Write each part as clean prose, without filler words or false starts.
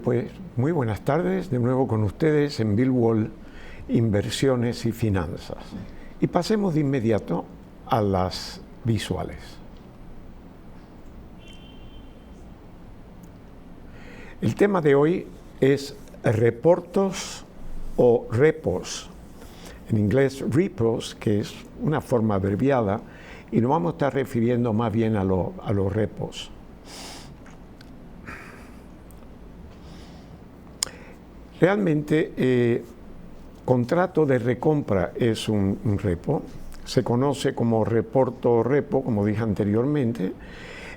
pues muy buenas tardes, de nuevo con ustedes en Billwall Inversiones y Finanzas. Y pasemos de inmediato a las visuales. El tema de hoy es reportos o repos, en inglés repos, que es una forma abreviada, y nos vamos a estar refiriendo más bien a los repos. Realmente, contrato de recompra es un repo, se conoce como reporto o repo, como dije anteriormente.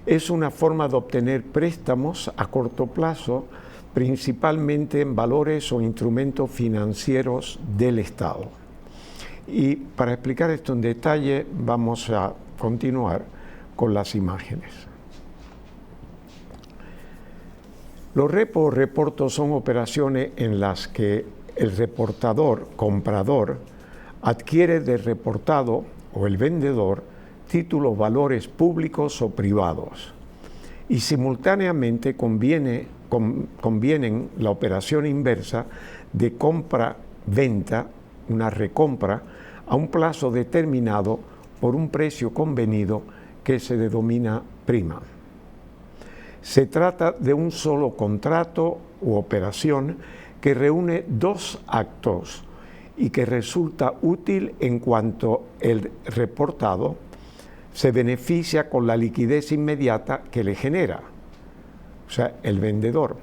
Es una forma de obtener préstamos a corto plazo, principalmente en valores o instrumentos financieros del Estado. Y para explicar esto en detalle, vamos a continuar con las imágenes. Los repos o reportos son operaciones en las que el reportador, comprador, adquiere del reportado o el vendedor títulos, valores públicos o privados, y simultáneamente convienen la operación inversa de compra-venta, una recompra, a un plazo determinado por un precio convenido que se denomina prima. Se trata de un solo contrato u operación que reúne dos actos y que resulta útil en cuanto el reportado se beneficia con la liquidez inmediata que le genera, o sea, el vendedor,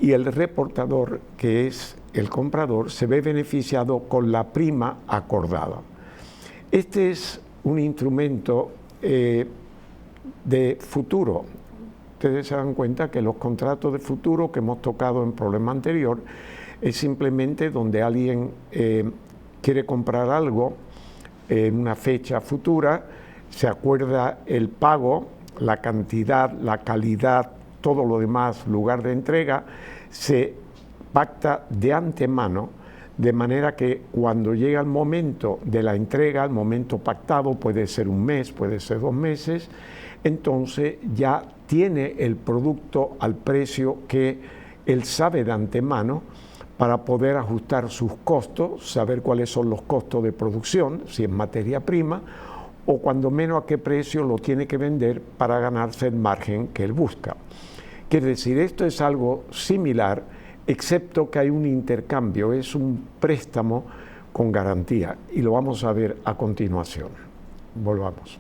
y el reportador, que es el comprador, se ve beneficiado con la prima acordada. Este es un instrumento de futuro. Ustedes se dan cuenta que los contratos de futuro que hemos tocado en problema anterior es simplemente donde alguien quiere comprar algo en una fecha futura, se acuerda el pago, la cantidad, la calidad, todo lo demás, lugar de entrega, se pacta de antemano, de manera que cuando llega el momento de la entrega, el momento pactado, puede ser un mes, puede ser 2 meses, entonces ya tiene el producto al precio que él sabe de antemano para poder ajustar sus costos, saber cuáles son los costos de producción, si es materia prima, o cuando menos a qué precio lo tiene que vender para ganarse el margen que él busca. Quiere decir, esto es algo similar, excepto que hay un intercambio, es un préstamo con garantía, y lo vamos a ver a continuación. Volvamos.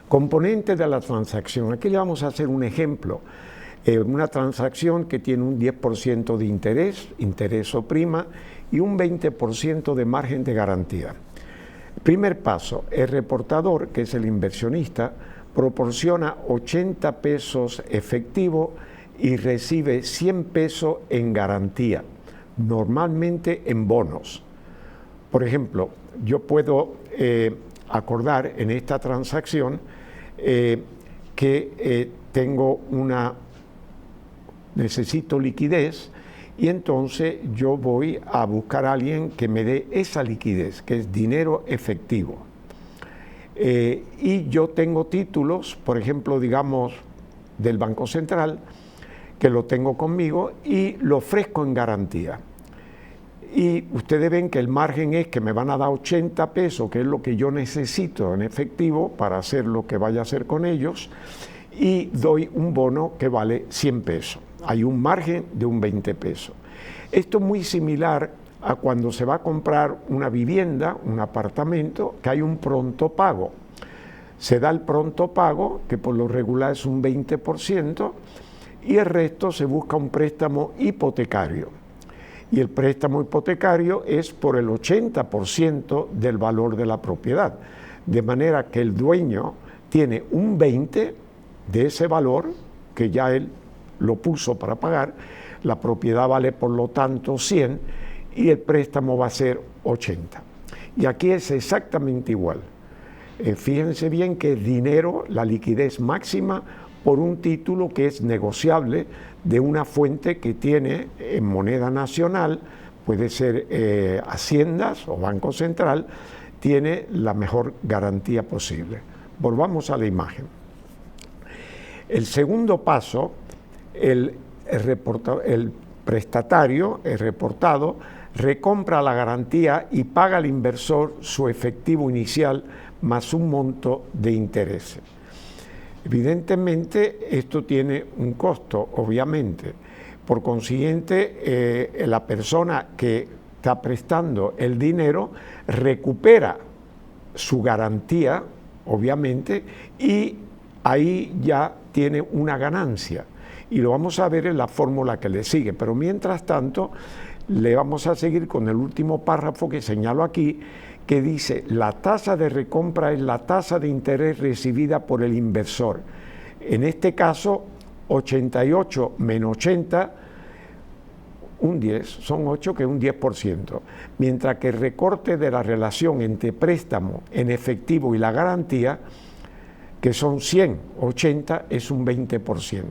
Componentes de la transacción. Aquí le vamos a hacer un ejemplo. Una transacción que tiene un 10% de interés o prima, y un 20% de margen de garantía. Primer paso, el reportador, que es el inversionista, proporciona 80 pesos efectivo y recibe 100 pesos en garantía, normalmente en bonos. Por ejemplo, yo puedo acordar en esta transacción que necesito liquidez, y entonces yo voy a buscar a alguien que me dé esa liquidez, que es dinero efectivo. Y yo tengo títulos, por ejemplo, digamos, del Banco Central, que lo tengo conmigo y lo ofrezco en garantía. Y ustedes ven que el margen es que me van a dar 80 pesos, que es lo que yo necesito en efectivo para hacer lo que vaya a hacer con ellos, y doy un bono que vale 100 pesos. Hay un margen de un 20 pesos. Esto es muy similar a cuando se va a comprar una vivienda, un apartamento, que hay un pronto pago. Se da el pronto pago, que por lo regular es un 20%, y el resto se busca un préstamo hipotecario. Y el préstamo hipotecario es por el 80% del valor de la propiedad. De manera que el dueño tiene un 20% de ese valor, que ya él lo puso para pagar, la propiedad vale por lo tanto 100 y el préstamo va a ser 80. Y aquí es exactamente igual. Fíjense bien que es dinero, la liquidez máxima por un título que es negociable de una fuente que tiene en moneda nacional, puede ser Haciendas o Banco Central, tiene la mejor garantía posible. Volvamos a la imagen. El segundo paso, el el prestatario, el reportado, recompra la garantía y paga al inversor su efectivo inicial más un monto de intereses. Evidentemente, esto tiene un costo, obviamente. Por consiguiente, la persona que está prestando el dinero recupera su garantía, obviamente, y ahí ya tiene una ganancia. Y lo vamos a ver en la fórmula que le sigue. Pero mientras tanto, le vamos a seguir con el último párrafo que señalo aquí, que dice: la tasa de recompra es la tasa de interés recibida por el inversor. En este caso, 88 menos 80, un 10, son 8, que es un 10%. Mientras que el recorte de la relación entre préstamo en efectivo y la garantía, que son 100, 80, es un 20%.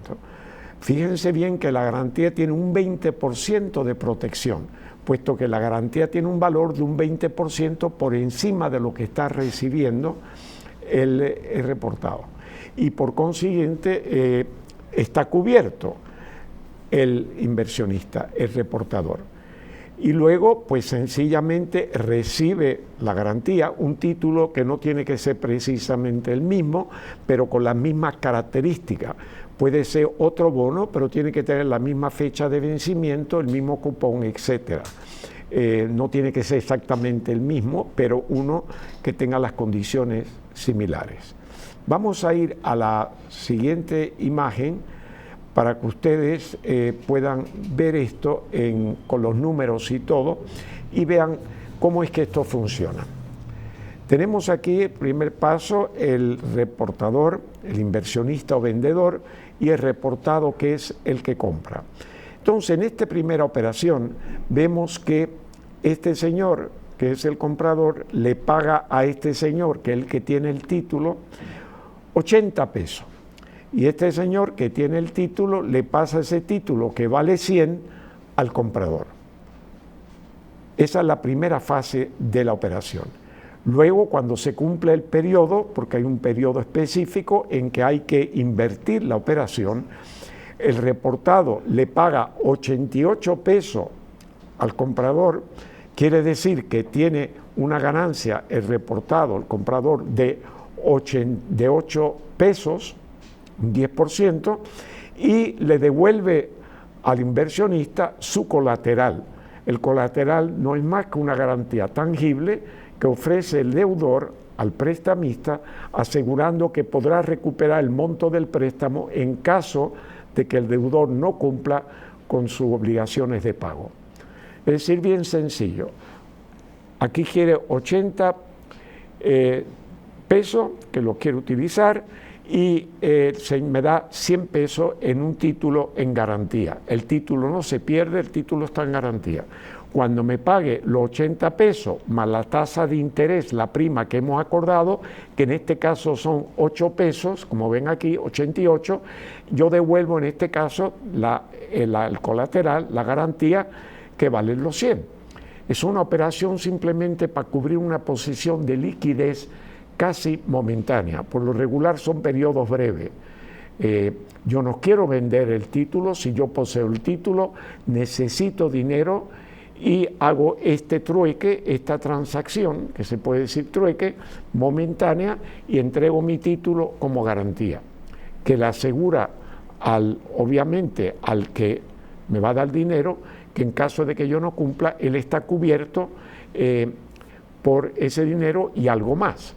Fíjense bien que la garantía tiene un 20% de protección, puesto que la garantía tiene un valor de un 20% por encima de lo que está recibiendo el reportado. Y por consiguiente está cubierto el inversionista, el reportador. Y luego, pues sencillamente recibe la garantía, un título que no tiene que ser precisamente el mismo, pero con las mismas características. Puede ser otro bono, pero tiene que tener la misma fecha de vencimiento, el mismo cupón, etc. No tiene que ser exactamente el mismo, pero uno que tenga las condiciones similares. Vamos a ir a la siguiente imagen para que ustedes puedan ver esto con los números y todo, y vean cómo es que esto funciona. Tenemos aquí el primer paso, el reportador, el inversionista o vendedor, y el reportado, que es el que compra. Entonces, en esta primera operación vemos que este señor, que es el comprador, le paga a este señor, que es el que tiene el título, 80 pesos. Y este señor que tiene el título le pasa ese título, que vale 100, al comprador. Esa es la primera fase de la operación. Luego, cuando se cumple el periodo, porque hay un periodo específico en que hay que invertir la operación, el reportado le paga 88 pesos al comprador, quiere decir que tiene una ganancia el reportado, el comprador, de 8 pesos, un 10%, y le devuelve al inversionista su colateral. El colateral no es más que una garantía tangible que ofrece el deudor al prestamista, asegurando que podrá recuperar el monto del préstamo en caso de que el deudor no cumpla con sus obligaciones de pago. Es decir, bien sencillo. Aquí quiere 80 pesos, que lo quiere utilizar, y me da 100 pesos en un título en garantía. El título no se pierde, el título está en garantía. Cuando me pague los 80 pesos más la tasa de interés, la prima que hemos acordado, que en este caso son 8 pesos, como ven aquí, 88, yo devuelvo en este caso el colateral, la garantía, que vale los 100. Es una operación simplemente para cubrir una posición de liquidez casi momentánea. Por lo regular son periodos breves. Yo no quiero vender el título. Si yo poseo el título, necesito dinero y hago este trueque, esta transacción, que se puede decir trueque, momentánea, y entrego mi título como garantía, que le asegura obviamente al que me va a dar dinero, que en caso de que yo no cumpla, él está cubierto por ese dinero y algo más.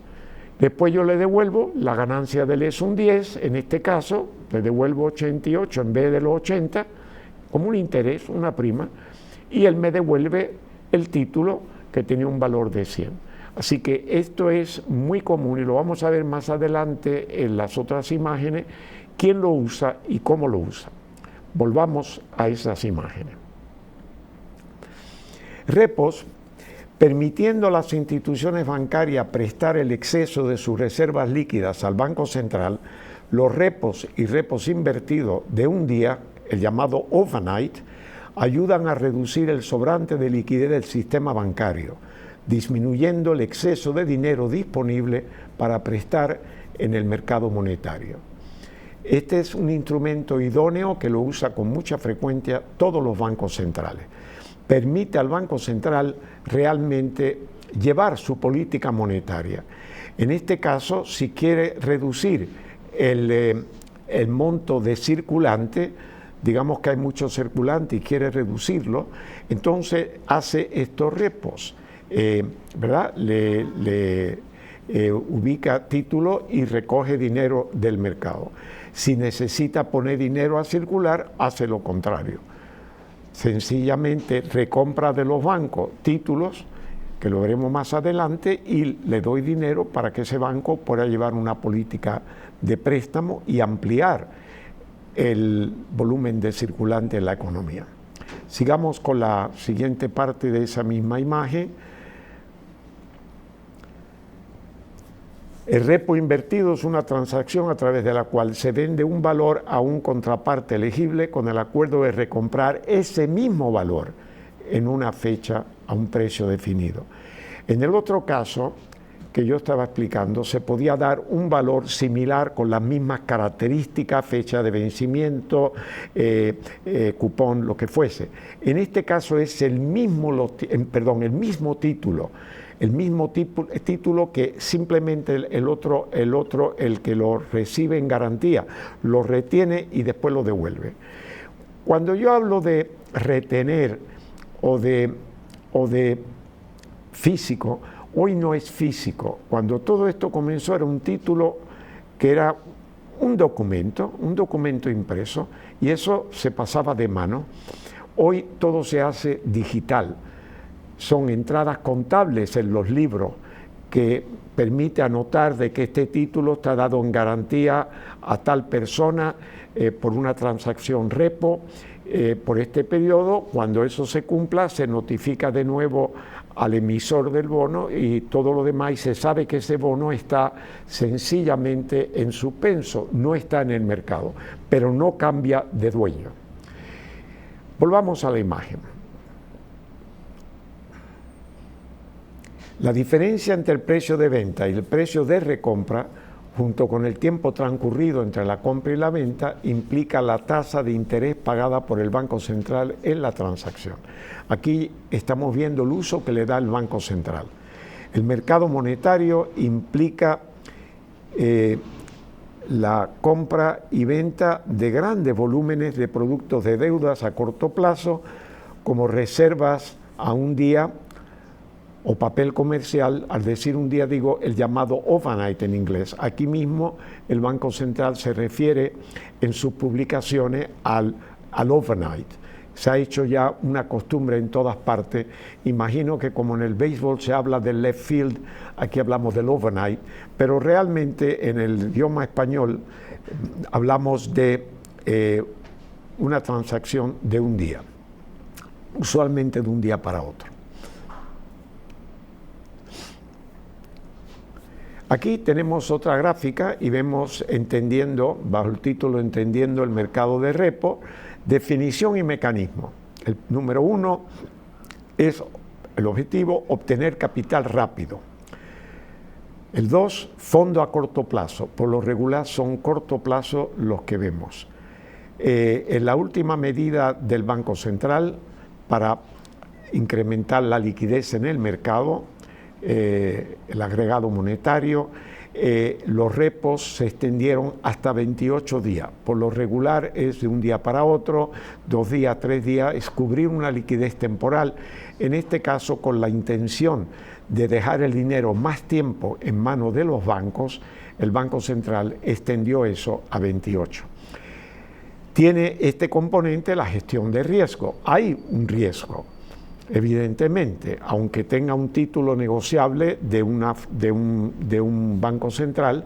Después yo le devuelvo, la ganancia de él es un 10, en este caso le devuelvo 88 en vez de los 80, como un interés, una prima, y él me devuelve el título, que tenía un valor de 100. Así que esto es muy común y lo vamos a ver más adelante en las otras imágenes, quién lo usa y cómo lo usa. Volvamos a esas imágenes. Repos, permitiendo a las instituciones bancarias prestar el exceso de sus reservas líquidas al Banco Central, los repos y repos invertidos de un día, el llamado overnight, ayudan a reducir el sobrante de liquidez del sistema bancario, disminuyendo el exceso de dinero disponible para prestar en el mercado monetario. Este es un instrumento idóneo que lo usa con mucha frecuencia todos los bancos centrales. Permite al Banco Central realmente llevar su política monetaria. En este caso, si quiere reducir el monto de circulante, digamos que hay mucho circulante y quiere reducirlo, entonces hace estos repos, ¿verdad? Ubica títulos y recoge dinero del mercado. Si necesita poner dinero a circular, hace lo contrario. Sencillamente recompra de los bancos títulos, que lo veremos más adelante, y le doy dinero para que ese banco pueda llevar una política de préstamo y ampliar el volumen de circulante en la economía. Sigamos con la siguiente parte de esa misma imagen. El repo invertido es una transacción a través de la cual se vende un valor a un contraparte elegible con el acuerdo de recomprar ese mismo valor en una fecha a un precio definido. En el otro caso que yo estaba explicando, se podía dar un valor similar con las mismas características, fecha de vencimiento, cupón, lo que fuese. En este caso es el mismo título. El mismo título que simplemente el que lo recibe en garantía, lo retiene y después lo devuelve. Cuando yo hablo de retener o de físico, hoy no es físico. Cuando todo esto comenzó era un título que era un documento impreso, y eso se pasaba de mano. Hoy todo se hace digital. Son entradas contables en los libros que permite anotar de que este título está dado en garantía a tal persona por una transacción repo por este periodo. Cuando eso se cumpla, se notifica de nuevo al emisor del bono y todo lo demás, y se sabe que ese bono está sencillamente en suspenso, no está en el mercado, pero no cambia de dueño. Volvamos a la imagen. La diferencia entre el precio de venta y el precio de recompra, junto con el tiempo transcurrido entre la compra y la venta, implica la tasa de interés pagada por el Banco Central en la transacción. Aquí estamos viendo el uso que le da el Banco Central. El mercado monetario implica la compra y venta de grandes volúmenes de productos de deudas a corto plazo, como reservas a un día, o papel comercial. Al decir un día digo el llamado overnight en inglés. Aquí mismo el Banco Central se refiere en sus publicaciones al overnight. Se ha hecho ya una costumbre en todas partes. Imagino que como en el béisbol se habla del left field, aquí hablamos del overnight, pero realmente en el idioma español hablamos de una transacción de un día, usualmente de un día para otro. Aquí tenemos otra gráfica y vemos entendiendo, bajo el título Entendiendo el mercado de repo, definición y mecanismo. El número 1 es el objetivo, obtener capital rápido. El 2, fondo a corto plazo. Por lo regular son corto plazo los que vemos. En la última medida del Banco Central para incrementar la liquidez en el mercado, el agregado monetario, los repos se extendieron hasta 28 días. Por lo regular es de un día para otro, 2 días, 3 días, es cubrir una liquidez temporal. En este caso, con la intención de dejar el dinero más tiempo en manos de los bancos, el Banco Central extendió eso a 28. Tiene este componente la gestión de riesgo. Hay un riesgo, evidentemente, aunque tenga un título negociable de un banco central,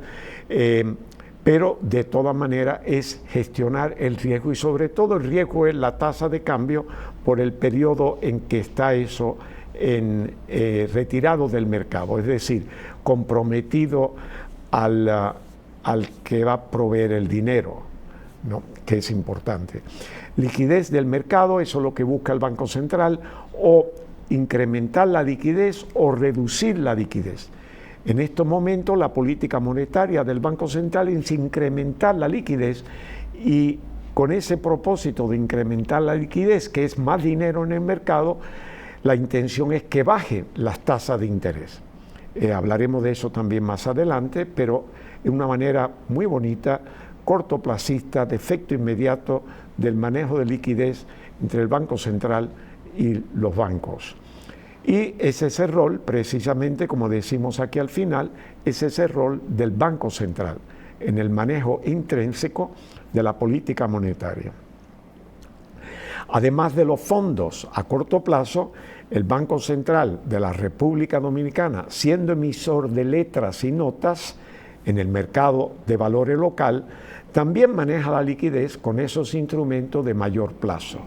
pero de todas maneras es gestionar el riesgo, y sobre todo el riesgo es la tasa de cambio por el periodo en que está eso retirado del mercado, es decir, comprometido al que va a proveer el dinero, ¿no? Que es importante. Liquidez del mercado, eso es lo que busca el Banco Central, o incrementar la liquidez o reducir la liquidez. En estos momentos la política monetaria del Banco Central es incrementar la liquidez, y con ese propósito de incrementar la liquidez, que es más dinero en el mercado, la intención es que baje las tasas de interés. Hablaremos de eso también más adelante, pero es una manera muy bonita, cortoplacista, de efecto inmediato del manejo de liquidez entre el Banco Central y los bancos. Y ese es el rol, precisamente, como decimos aquí al final, ese es el rol del Banco Central en el manejo intrínseco de la política monetaria. Además de los fondos a corto plazo, el Banco Central de la República Dominicana, siendo emisor de letras y notas en el mercado de valores local, también maneja la liquidez con esos instrumentos de mayor plazo.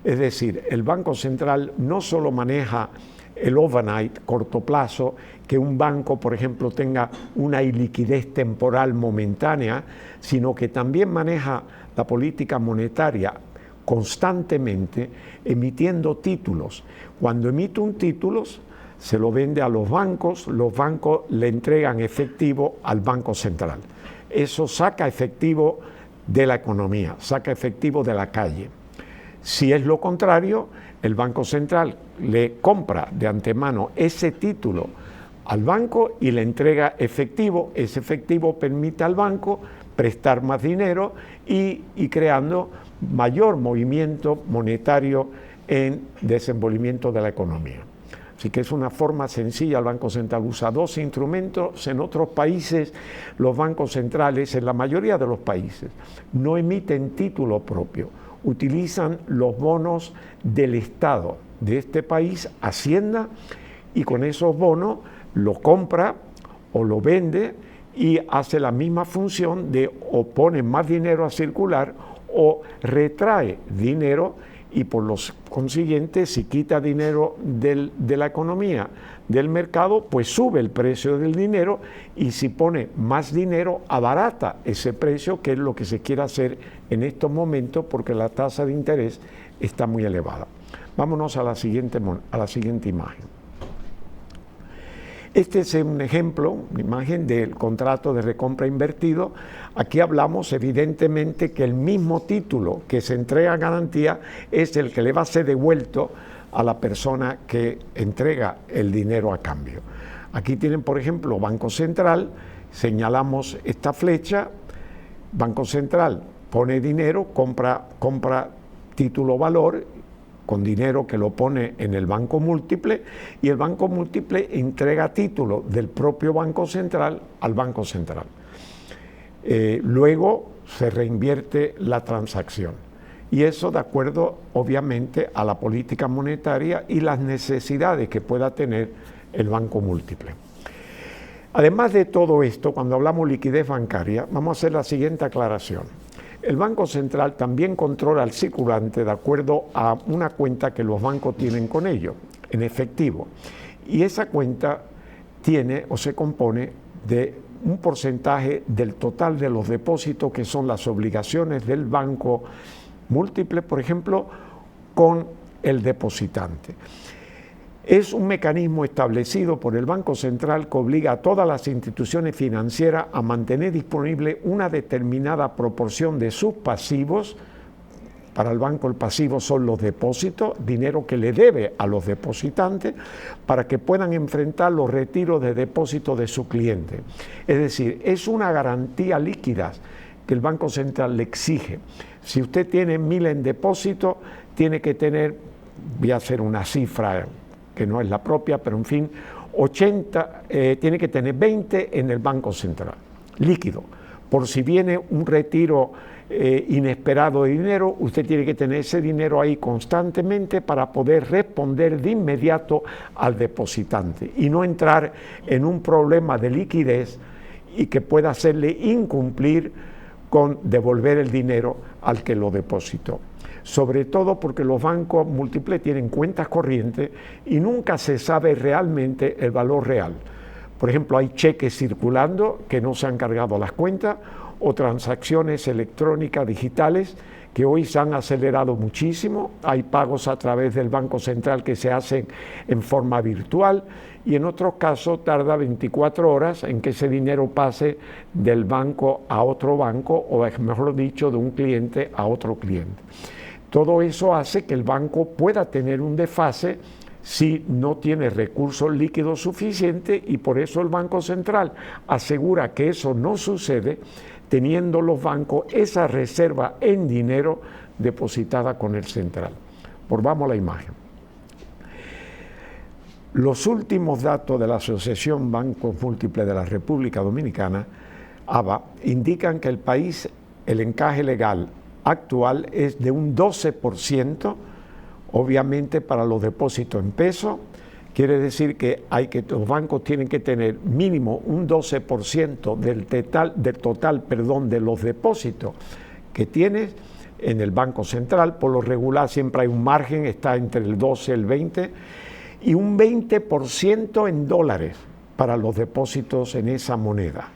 Es decir, el Banco Central no solo maneja el overnight, corto plazo, que un banco, por ejemplo, tenga una iliquidez temporal momentánea, sino que también maneja la política monetaria constantemente emitiendo títulos. Cuando emite un título, se lo vende a los bancos le entregan efectivo al Banco Central. Eso saca efectivo de la economía, saca efectivo de la calle. Si es lo contrario, el Banco Central le compra de antemano ese título al banco y le entrega efectivo. Ese efectivo permite al banco prestar más dinero y creando mayor movimiento monetario en desenvolvimiento de la economía. Así que es una forma sencilla. El Banco Central usa dos instrumentos. En otros países, los bancos centrales, en la mayoría de los países, no emiten título propio, utilizan los bonos del Estado de este país, Hacienda, y con esos bonos lo compra o lo vende y hace la misma función de o pone más dinero a circular o retrae dinero, y por lo consiguiente, si quita dinero de la economía, del mercado, pues sube el precio del dinero, y si pone más dinero, abarata ese precio, que es lo que se quiere hacer en estos momentos porque la tasa de interés está muy elevada. Vámonos a la siguiente imagen. Este es un ejemplo, una imagen del contrato de recompra invertido. Aquí hablamos evidentemente que el mismo título que se entrega a garantía es el que le va a ser devuelto a la persona que entrega el dinero a cambio. Aquí tienen, por ejemplo, Banco Central, señalamos esta flecha, Banco Central pone dinero, compra título valor, con dinero que lo pone en el banco múltiple, y el banco múltiple entrega título del propio Banco Central al Banco Central. Luego se reinvierte la transacción, y eso de acuerdo obviamente a la política monetaria y las necesidades que pueda tener el banco múltiple. Además de todo esto, cuando hablamos de liquidez bancaria, vamos a hacer la siguiente aclaración. El Banco Central también controla el circulante de acuerdo a una cuenta que los bancos tienen con ellos, en efectivo. Y esa cuenta tiene o se compone de un porcentaje del total de los depósitos, que son las obligaciones del banco múltiple, por ejemplo, con el depositante. Es un mecanismo establecido por el Banco Central que obliga a todas las instituciones financieras a mantener disponible una determinada proporción de sus pasivos. Para el banco el pasivo son los depósitos, dinero que le debe a los depositantes, para que puedan enfrentar los retiros de depósitos de su cliente. Es decir, es una garantía líquida que el Banco Central le exige. Si usted tiene 1.000 en depósito, tiene que tener, voy a hacer una cifra que no es la propia, pero en fin, 80, tiene que tener 20 en el Banco Central, líquido. Por si viene un retiro inesperado de dinero, usted tiene que tener ese dinero ahí constantemente para poder responder de inmediato al depositante y no entrar en un problema de liquidez y que pueda hacerle incumplir con devolver el dinero al que lo depositó. Sobre todo porque los bancos múltiples tienen cuentas corrientes y nunca se sabe realmente el valor real. Por ejemplo, hay cheques circulando que no se han cargado las cuentas, o transacciones electrónicas digitales que hoy se han acelerado muchísimo. Hay pagos a través del Banco Central que se hacen en forma virtual y en otros casos tarda 24 horas en que ese dinero pase del banco a otro banco, o mejor dicho, de un cliente a otro cliente. Todo eso hace que el banco pueda tener un desfase si no tiene recursos líquidos suficientes, y por eso el Banco Central asegura que eso no sucede, teniendo los bancos esa reserva en dinero depositada con el central. Volvamos a la imagen. Los últimos datos de la Asociación Bancos Múltiples de la República Dominicana, ABA, indican que el país, el encaje legal actual es de un 12%, obviamente para los depósitos en pesos. Quiere decir que los bancos tienen que tener mínimo un 12% del total de los depósitos que tienes en el Banco Central. Por lo regular siempre hay un margen, está entre el 12 y el 20, y un 20% en dólares para los depósitos en esa moneda.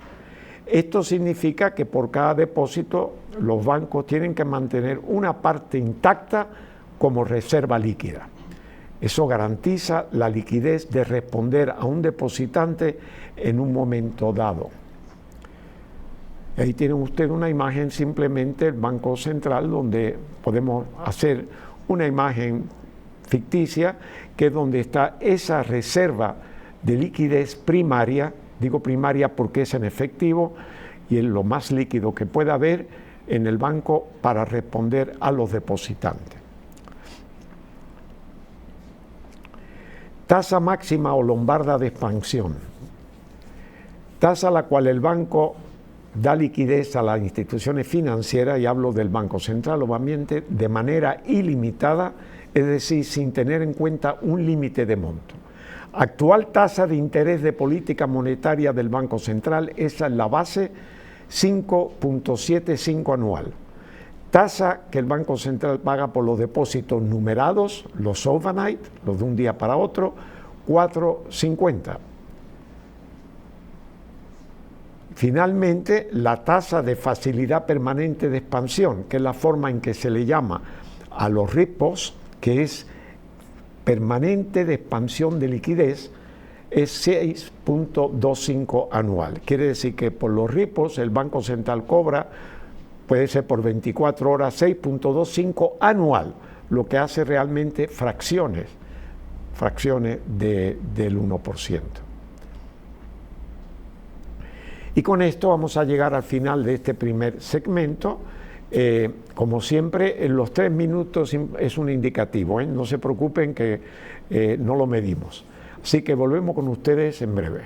Esto significa que por cada depósito los bancos tienen que mantener una parte intacta como reserva líquida. Eso garantiza la liquidez de responder a un depositante en un momento dado. Ahí tienen ustedes una imagen simplemente del Banco Central, donde podemos hacer una imagen ficticia, que es donde está esa reserva de liquidez primaria. Digo primaria porque es en efectivo y es lo más líquido que pueda haber en el banco para responder a los depositantes. Tasa máxima o lombarda de expansión. Tasa a la cual el banco da liquidez a las instituciones financieras, y hablo del Banco Central obviamente, de manera ilimitada, es decir, sin tener en cuenta un límite de monto. Actual tasa de interés de política monetaria del Banco Central, esa es la base, 5.75 anual. Tasa que el Banco Central paga por los depósitos numerados, los overnight, los de un día para otro, 4.50. Finalmente, la tasa de facilidad permanente de expansión, que es la forma en que se le llama a los repos, que es permanente de expansión de liquidez, es 6.25 anual. Quiere decir que por los repos el Banco Central cobra, puede ser por 24 horas, 6.25 anual, lo que hace realmente fracciones del 1%. Y con esto vamos a llegar al final de este primer segmento. Como siempre, en los 3 minutos es un indicativo, no se preocupen que no lo medimos. Así que volvemos con ustedes en breve.